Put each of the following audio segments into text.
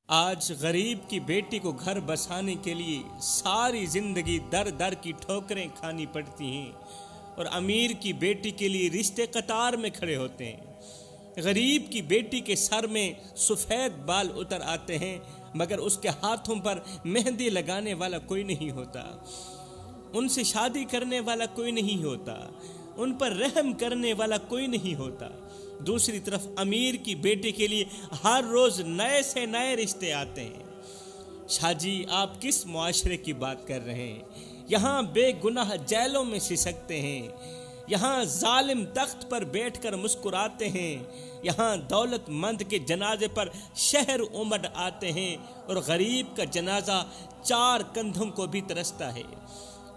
آج غریب کی بیٹی کو گھر بسانے کے لیے ساری زندگی در در کی ٹھوکریں کھانی پڑتی ہیں، اور امیر کی بیٹی کے لیے رشتے قطار میں کھڑے ہوتے ہیں۔ غریب کی بیٹی کے سر میں سفید بال اتر آتے ہیں، مگر اس کے ہاتھوں پر مہندی لگانے والا کوئی نہیں ہوتا، ان سے شادی کرنے والا کوئی نہیں ہوتا، ان پر رحم کرنے والا کوئی نہیں ہوتا۔ دوسری طرف امیر کی بیٹی کے لیے ہر روز نئے سے نئے رشتے آتے ہیں۔ شاہ جی، آپ کس معاشرے کی بات کر رہے ہیں؟ یہاں بے گناہ جیلوں میں سسکتے ہیں، یہاں ظالم تخت پر بیٹھ کر مسکراتے ہیں، یہاں دولت مند کے جنازے پر شہر امڈ آتے ہیں، اور غریب کا جنازہ 4 کندھوں کو بھی ترستا ہے۔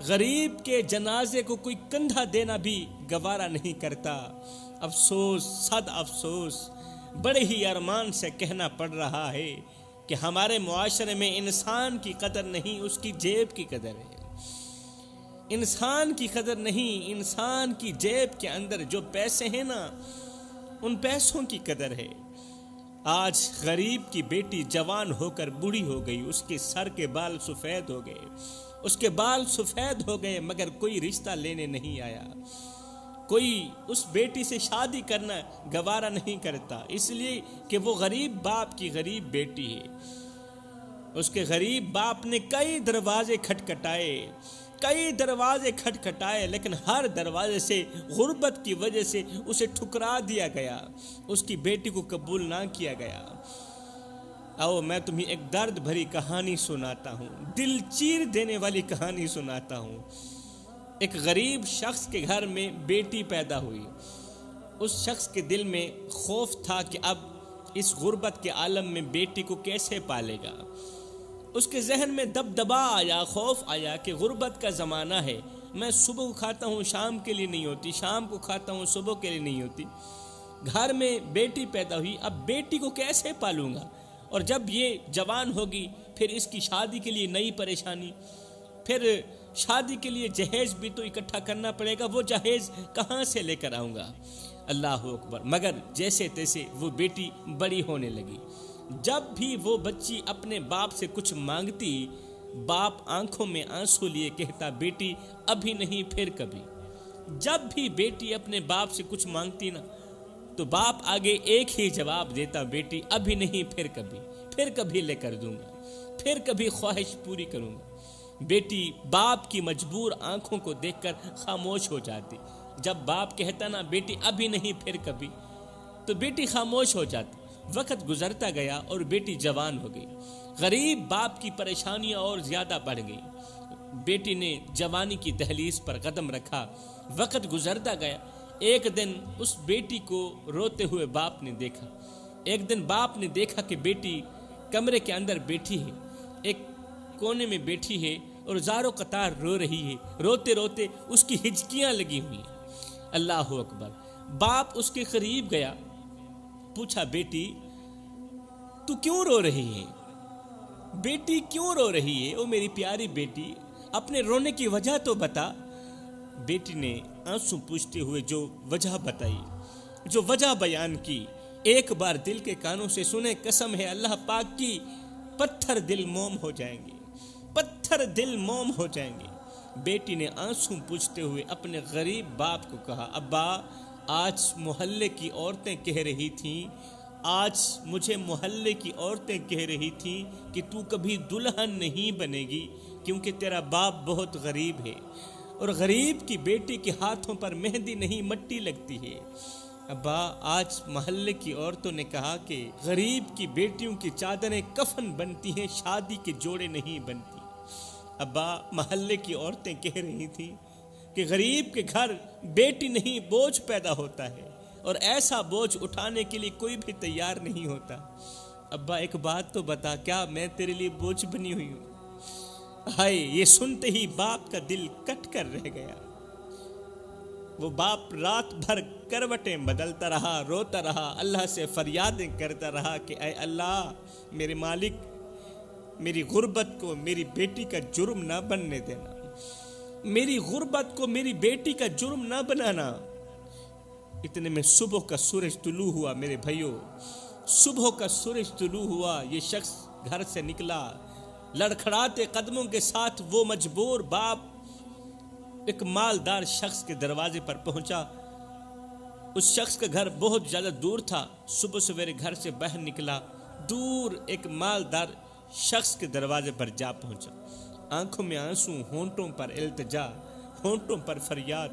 غریب کے جنازے کو کوئی کندھا دینا بھی گوارا نہیں کرتا۔ افسوس، صد افسوس، بڑے ہی ارمان سے کہنا پڑ رہا ہے کہ ہمارے معاشرے میں انسان کی قدر نہیں، اس کی جیب کی قدر ہے۔ انسان کی قدر نہیں، انسان کی جیب کے اندر جو پیسے ہیں نا، ان پیسوں کی قدر ہے۔ آج غریب کی بیٹی جوان ہو کر بوڑھی ہو گئی، اس کے سر کے بال سفید ہو گئے، اس کے بال سفید ہو گئے، مگر کوئی رشتہ لینے نہیں آیا، کوئی اس بیٹی سے شادی کرنا گوارا نہیں کرتا، اس لیے کہ وہ غریب باپ کی غریب بیٹی ہے۔ اس کے غریب باپ نے کئی دروازے کھٹکھٹائے، لیکن ہر دروازے سے غربت کی وجہ سے اسے ٹھکرا دیا گیا، اس کی بیٹی کو قبول نہ کیا گیا۔ آؤ میں تمہیں ایک درد بھری کہانی سناتا ہوں، دل چیر دینے والی کہانی سناتا ہوں۔ ایک غریب شخص کے گھر میں بیٹی پیدا ہوئی۔ اس شخص کے دل میں خوف تھا کہ اب اس غربت کے عالم میں بیٹی کو کیسے پالے گا۔ اس کے ذہن میں دبدبا آیا، خوف آیا کہ غربت کا زمانہ ہے، میں صبح کو کھاتا ہوں شام کے لیے نہیں ہوتی، شام کو کھاتا ہوں صبح کے لیے نہیں ہوتی۔ گھر میں بیٹی پیدا ہوئی، اب بیٹی کو کیسے پالوں گا؟ اور جب یہ جوان ہوگی پھر اس کی شادی کے لیے نئی پریشانی، پھر شادی کے لیے جہیز بھی تو اکٹھا کرنا پڑے گا، وہ جہیز کہاں سے لے کر آؤں گا؟ اللہ اکبر۔ مگر جیسے تیسے وہ بیٹی بڑی ہونے لگی۔ جب بھی وہ بچی اپنے باپ سے کچھ مانگتی، باپ آنکھوں میں آنسو لیے کہتا، بیٹی ابھی نہیں پھر کبھی۔ جب بھی بیٹی اپنے باپ سے کچھ مانگتی نا، تو باپ آگے ایک ہی جواب دیتا، بیٹی ابھی نہیں پھر کبھی لے کر دوں گا، پھر کبھی خواہش پوری کروں گا۔ بیٹی باپ کی مجبور آنکھوں کو دیکھ کر خاموش ہو جاتی۔ جب باپ کہتا نا بیٹی ابھی نہیں پھر کبھی، تو بیٹی خاموش ہو جاتی۔ وقت گزرتا گیا اور بیٹی جوان ہو گئی۔ غریب باپ کی پریشانیاں اور زیادہ بڑھ گئی۔ بیٹی نے جوانی کی دہلیز پر قدم رکھا، وقت گزرتا گیا۔ ایک دن اس بیٹی کو روتے ہوئے باپ نے دیکھا۔ ایک دن باپ نے دیکھا کہ بیٹی کمرے کے اندر بیٹھی ہے، ایک کونے میں بیٹھی ہے اور زار و قطار رو رہی ہے، روتے روتے اس کی ہچکیاں لگی ہوئی ہیں۔ اللہ اکبر۔ باپ اس کے قریب گیا، پوچھا، بیٹی تو کیوں رو رہی ہے؟ بیٹی کیوں رو رہی ہے؟ او میری پیاری بیٹی، اپنے رونے کی وجہ تو بتا۔ بیٹی نے آنسو پوچھتے ہوئے جو وجہ بتائی، جو وجہ بیان کی، ایک بار دل کے کانوں سے سنے، قسم ہے اللہ پاک کی، پتھر دل موم ہو جائیں گے، پتھر دل موم ہو جائیں گے۔ بیٹی نے آنسو پوچھتے ہوئے اپنے غریب باپ کو کہا، ابا آج محلے کی عورتیں کہہ رہی تھیں، آج مجھے محلے کی عورتیں کہہ رہی تھیں کہ تو کبھی دلہن نہیں بنے گی، کیونکہ تیرا باپ بہت غریب ہے، اور غریب کی بیٹی کے ہاتھوں پر مہندی نہیں مٹی لگتی ہے۔ ابا آج محلے کی عورتوں نے کہا کہ غریب کی بیٹیوں کی چادریں کفن بنتی ہیں، شادی کے جوڑے نہیں بنتی۔ ابا محلے کی عورتیں کہہ رہی تھیں کہ غریب کے گھر بیٹی نہیں بوجھ پیدا ہوتا ہے، اور ایسا بوجھ اٹھانے کے لیے کوئی بھی تیار نہیں ہوتا۔ ابا ایک بات تو بتا، کیا میں تیرے لیے بوجھ بنی ہوئی ہوں؟ ہائے، یہ سنتے ہی باپ کا دل کٹ کر رہ گیا۔ وہ باپ رات بھر کروٹیں بدلتا رہا، روتا رہا، اللہ سے فریادیں کرتا رہا کہ اے اللہ میرے مالک، میری غربت کو میری بیٹی کا جرم نہ بننے دینا، میری غربت کو میری بیٹی کا جرم نہ بنانا۔ اتنے میں صبح کا سورج طلوع ہوا۔ میرے بھائیوں، صبح کا سورج طلوع ہوا۔ یہ شخص گھر سے نکلا، لڑکھڑاتے قدموں کے ساتھ وہ مجبور باپ ایک مالدار شخص کے دروازے پر پہنچا۔ اس شخص کا گھر بہت زیادہ دور تھا۔ صبح سویرے گھر سے باہر نکلا، دور ایک مالدار شخص کے دروازے پر جا پہنچا۔ آنکھوں میں آنسو، ہونٹوں پر التجا، ہونٹوں پر فریاد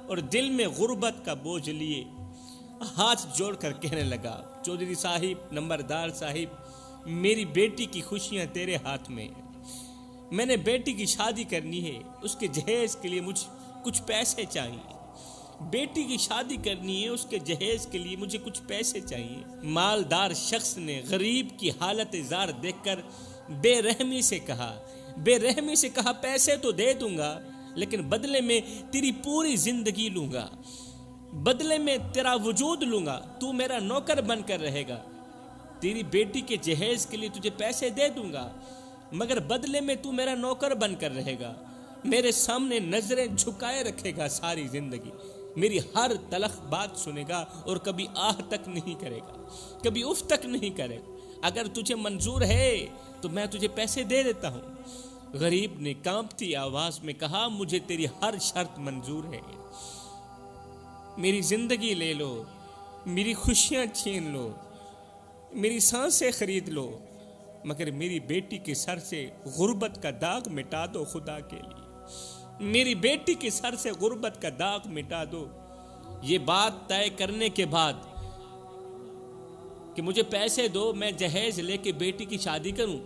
اور دل میں غربت کا بوجھ لیے ہاتھ جوڑ کر کہنے لگا، چودھری صاحب، نمبردار صاحب، میری بیٹی کی خوشیاں تیرے ہاتھ میں ہیں۔ میں نے بیٹی کی شادی کرنی ہے، اس کے جہیز کے لیے مجھے کچھ پیسے چاہیے۔ بیٹی کی شادی کرنی ہے، اس کے جہیز کے لیے مجھے کچھ پیسے چاہیے۔ مالدار شخص نے غریب کی حالت زار دیکھ کر بے رحمی سے کہا، پیسے تو دے دوں گا، لیکن بدلے میں تیری پوری زندگی لوں گا، بدلے میں تیرا وجود لوں گا، تو میرا نوکر بن کر رہے گا۔ تیری بیٹی کے جہیز کے لیے تجھے پیسے دے دوں گا، مگر بدلے میں تو میرا نوکر بن کر رہے گا، میرے سامنے نظریں جھکائے رکھے گا ساری زندگی، میری ہر تلخ بات سنے گا اور کبھی آہ تک نہیں کرے گا، کبھی اف تک نہیں کرے گا۔ اگر تجھے منظور ہے تو میں تجھے پیسے دے دیتا ہوں۔ غریب نے کانپتی آواز میں کہا، مجھے تیری ہر شرط منظور ہے، میری زندگی لے لو، میری خوشیاں چھین لو، میری سانسیں خرید لو، مگر میری بیٹی کے سر سے غربت کا داغ مٹا دو خدا کے لیے، میری بیٹی کے سر سے غربت کا داغ مٹا دو۔ یہ بات طے کرنے کے بعد کہ مجھے پیسے دو، میں جہیز لے کے بیٹی کی شادی کروں،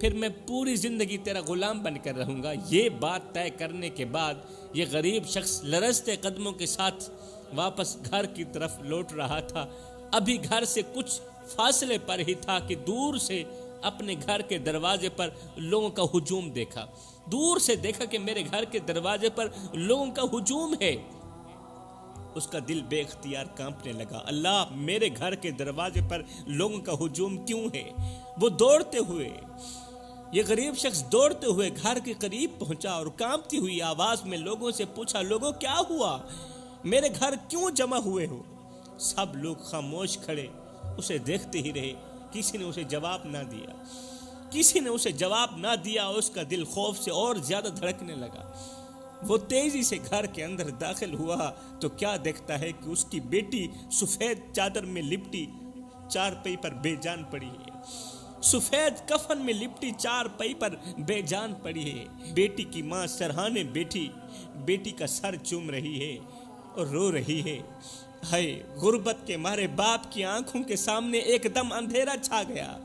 پھر میں پوری زندگی تیرا غلام بن کر رہوں گا، یہ بات طے کرنے کے بعد یہ غریب شخص لرزتے قدموں کے ساتھ واپس گھر کی طرف لوٹ رہا تھا۔ ابھی گھر سے کچھ فاصلے پر ہی تھا کہ دور سے اپنے گھر کے دروازے پر لوگوں کا ہجوم دیکھا، دور سے دیکھا کہ میرے گھر کے دروازے پر لوگوں کا ہجوم ہے۔ اس کا دل بے اختیار کانپنے لگا، اللہ، میرے گھر کے دروازے پر لوگوں کا ہجوم کیوں ہے؟ وہ یہ غریب شخص دوڑتے ہوئے گھر کے قریب پہنچا اور کانپتی ہوئی آواز میں لوگوں سے پوچھا، لوگوں کیا ہوا؟ میرے گھر کیوں جمع ہوئے ہو؟ سب لوگ خاموش کھڑے اسے دیکھتے ہی رہے، کسی نے اسے جواب نہ دیا، اس کا دل خوف سے اور زیادہ دھڑکنے لگا۔ وہ تیزی سے گھر کے اندر داخل ہوا تو کیا دیکھتا ہے کہ اس کی بیٹی سفید چادر میں لپٹی چارپائی پر بے جان پڑی ہے، سفید کفن میں لپٹی چارپائی پر بے جان پڑی ہے۔ بیٹی کی ماں سرہانے بیٹھی بیٹی کا سر چوم رہی ہے اور رو رہی ہے۔ ہائے، غربت کے مارے باپ کی آنکھوں کے سامنے ایک دم اندھیرا چھا گیا۔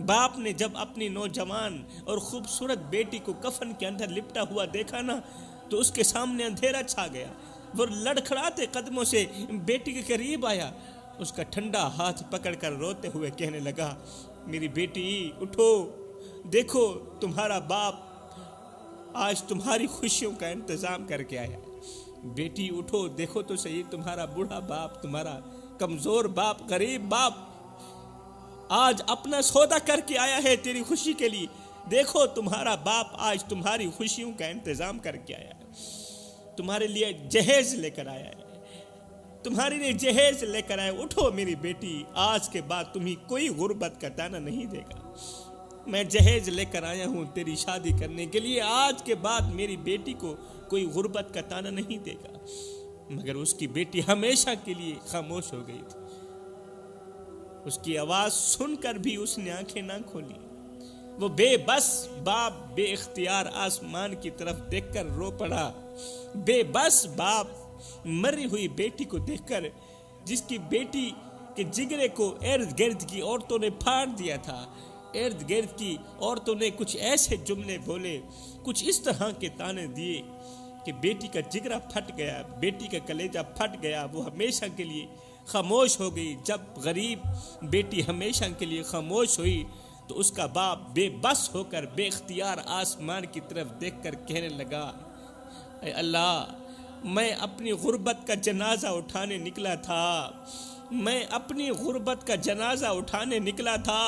باپ نے جب اپنی نوجوان اور خوبصورت بیٹی کو کفن کے اندر لپٹا ہوا دیکھا نا، تو اس کے سامنے اندھیرا چھا گیا۔ وہ لڑکھڑاتے قدموں سے بیٹی کے قریب آیا، اس کا ٹھنڈا ہاتھ پکڑ کر روتے ہوئے کہنے لگا، میری بیٹی اٹھو، دیکھو تمہارا باپ آج تمہاری خوشیوں کا انتظام کر کے آیا۔ بیٹی اٹھو، دیکھو تو صحیح، تمہارا بوڑھا باپ، تمہارا کمزور باپ، غریب باپ آج اپنا سودا کر کے آیا ہے تیری خوشی کے لیے۔ دیکھو تمہارا باپ آج تمہاری خوشیوں کا انتظام کر کے آیا ہے، تمہارے لیے جہیز لے کر آیا ہے، تمہارے لیے جہیز لے کر آیا۔ اٹھو میری بیٹی، آج کے بعد تمہیں کوئی غربت کا تانا نہیں دے گا، میں جہیز لے کر آیا ہوں تیری شادی کرنے کے لیے، آج کے بعد میری بیٹی کو کوئی غربت کا تانا نہیں دے گا۔ مگر اس کی بیٹی ہمیشہ کے لیے خاموش ہو گئی تھی۔ اس کی آواز سن کر بھی اس نے آنکھیں نہ کھولی۔ وہ بے بس باپ بے اختیار آسمان کی طرف دیکھ کر رو پڑا۔ بے بس باپ مری ہوئی بیٹی کو دیکھ کر، جس کی بیٹی کے جگرے کو ارد گرد کی عورتوں نے پھاڑ دیا تھا، ارد گرد کی عورتوں نے کچھ ایسے جملے بولے، کچھ اس طرح کے تانے دیے کہ بیٹی کا جگرہ پھٹ گیا، بیٹی کا کلیجہ پھٹ گیا۔ وہ ہمیشہ کے لیے خاموش ہو گئی۔ جب غریب بیٹی ہمیشہ کے لیے خاموش ہوئی تو اس کا باپ بے بس ہو کر بے اختیار آسمان کی طرف دیکھ کر کہنے لگا، اے اللہ، میں اپنی غربت کا جنازہ اٹھانے نکلا تھا، میں اپنی غربت کا جنازہ اٹھانے نکلا تھا،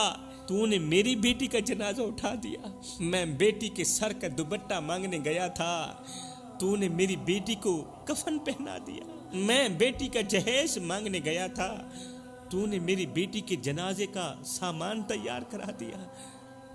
تو نے میری بیٹی کا جنازہ اٹھا دیا۔ میں بیٹی کے سر کا دوپٹہ مانگنے گیا تھا، تو نے میری بیٹی کو کفن پہنا دیا۔ میں بیٹی کا جہیز مانگنے گیا تھا، تو نے میری بیٹی کے جنازے کا سامان تیار کرا دیا۔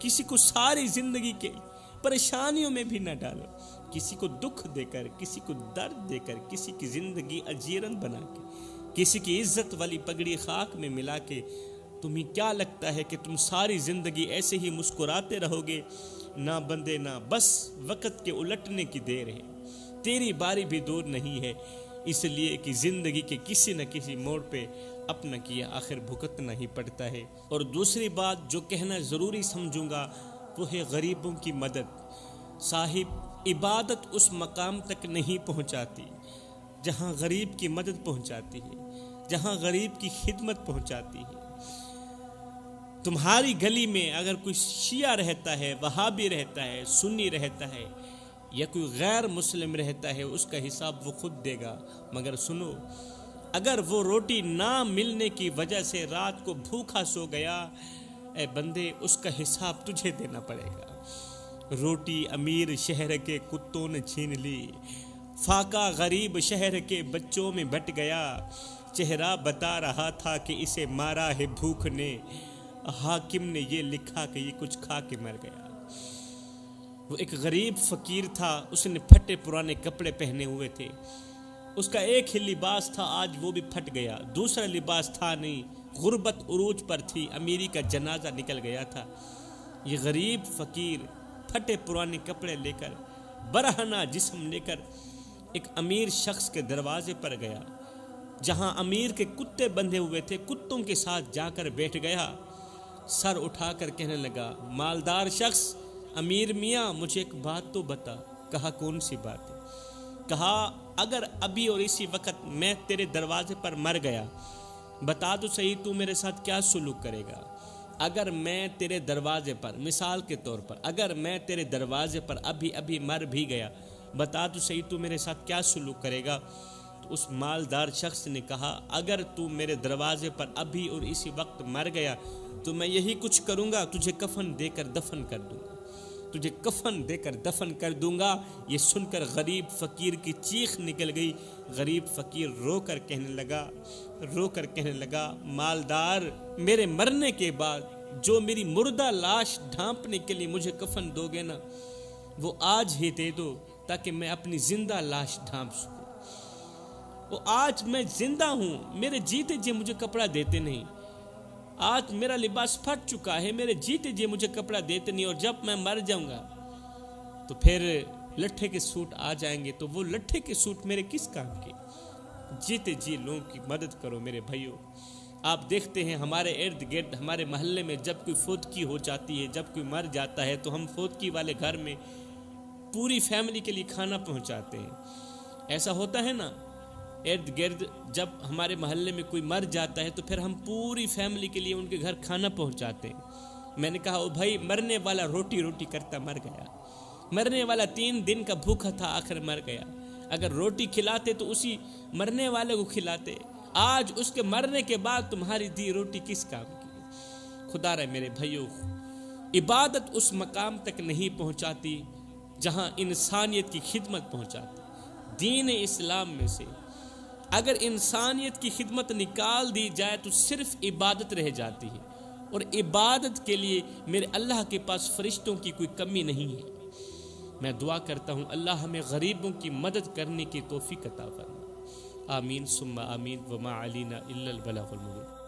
کسی کو ساری زندگی کے پریشانیوں میں بھی نہ ڈالو، کسی کو دکھ دے کر، کسی کو درد دے کر، کسی کی زندگی اجیرن بنا کے، کسی کی عزت والی پگڑی خاک میں ملا کے تمہیں کیا لگتا ہے کہ تم ساری زندگی ایسے ہی مسکراتے رہو گے؟ نہ بندے نہ، بس وقت کے الٹنے کی دیر ہے، تیری باری بھی دور نہیں ہے، اس لیے کہ زندگی کے کسی نہ کسی موڑ پہ اپنا کیا آخر بھگتنا ہی پڑتا ہے۔ اور دوسری بات جو کہنا ضروری سمجھوں گا وہ ہے غریبوں کی مدد۔ صاحب، عبادت اس مقام تک نہیں پہنچاتی جہاں غریب کی مدد پہنچاتی ہے، جہاں غریب کی خدمت پہنچاتی ہے۔ تمہاری گلی میں اگر کوئی شیعہ رہتا ہے، وہابی رہتا ہے، سنی رہتا ہے یا کوئی غیر مسلم رہتا ہے، اس کا حساب وہ خود دے گا، مگر سنو، اگر وہ روٹی نہ ملنے کی وجہ سے رات کو بھوکا سو گیا، اے بندے، اس کا حساب تجھے دینا پڑے گا۔ روٹی امیر شہر کے کتوں نے چھین لی، فاقہ غریب شہر کے بچوں میں بٹ گیا، چہرہ بتا رہا تھا کہ اسے مارا ہے بھوک نے، حاکم نے یہ لکھا کہ یہ کچھ کھا کے مر گیا۔ وہ ایک غریب فقیر تھا، اس نے پھٹے پرانے کپڑے پہنے ہوئے تھے، اس کا ایک ہی لباس تھا، آج وہ بھی پھٹ گیا، دوسرا لباس تھا نہیں، غربت عروج پر تھی، امیری کا جنازہ نکل گیا تھا۔ یہ غریب فقیر پھٹے پرانے کپڑے لے کر، برہنہ جسم لے کر ایک امیر شخص کے دروازے پر گیا، جہاں امیر کے کتے بندھے ہوئے تھے، کتوں کے ساتھ جا کر بیٹھ گیا، سر اٹھا کر کہنے لگا، مالدار شخص، امیر میاں، مجھے ایک بات تو بتا۔ کہا، کون سی بات ہے؟ کہا، اگر ابھی اور اسی وقت میں تیرے دروازے پر مر گیا، بتا تو صحیح تو میرے ساتھ کیا سلوک کرے گا؟ اگر میں تیرے دروازے پر، مثال کے طور پر، اگر میں تیرے دروازے پر ابھی مر بھی گیا، بتا تو صحیح تو میرے ساتھ کیا سلوک کرے گا؟ تو اس مالدار شخص نے کہا، اگر تو میرے دروازے پر ابھی اور اسی وقت مر گیا تو میں یہی کچھ کروں گا، تجھے کفن دے کر دفن کر دوں گا، تجھے کفن دے کر دفن کر دوں گا۔ یہ سن کر غریب فقیر کی چیخ نکل گئی، غریب فقیر رو کر کہنے لگا، مالدار، میرے مرنے کے بعد جو میری مردہ لاش ڈھانپنے کے لیے مجھے کفن دو گے نا، وہ آج ہی دے دو تاکہ میں اپنی زندہ لاش ڈھانپ سکوں۔ وہ آج میں زندہ ہوں، میرے جیتے جی مجھے کپڑا دیتے نہیں، آج میرا لباس پھٹ چکا ہے، میرے جیتے جی مجھے کپڑا دیتے نہیں، اور جب میں مر جاؤں گا تو پھر لٹھے کے سوٹ آ جائیں گے، تو وہ لٹھے کے سوٹ میرے کس کام کے؟ جیتے جی لوگوں کی مدد کرو میرے بھائیوں۔ آپ دیکھتے ہیں ہمارے ارد گرد، ہمارے محلے میں جب کوئی فوتگی ہو جاتی ہے، جب کوئی مر جاتا ہے، تو ہم فوتگی والے گھر میں پوری فیملی کے لیے کھانا پہنچاتے ہیں۔ ایسا ہوتا ہے نا، ارد گرد جب ہمارے محلے میں کوئی مر جاتا ہے تو پھر ہم پوری فیملی کے لیے ان کے گھر کھانا پہنچاتے ہیں۔ میں نے کہا، او بھائی، مرنے والا روٹی روٹی کرتا مر گیا، مرنے والا 3 دن کا بھوکا تھا، آخر مر گیا۔ اگر روٹی کھلاتے تو اسی مرنے والے کو کھلاتے، آج اس کے مرنے کے بعد تمہاری دی روٹی کس کام کی؟ خدا رہے میرے بھائیوں، عبادت اس مقام تک نہیں پہنچاتی جہاں انسانیت کی خدمت پہنچاتی۔ دین اسلام میں سے اگر انسانیت کی خدمت نکال دی جائے تو صرف عبادت رہ جاتی ہے، اور عبادت کے لیے میرے اللہ کے پاس فرشتوں کی کوئی کمی نہیں ہے۔ میں دعا کرتا ہوں اللہ ہمیں غریبوں کی مدد کرنے کی توفیق عطا فرمائے، آمین ثم آمین، وما علینا الا البلاغ المبین۔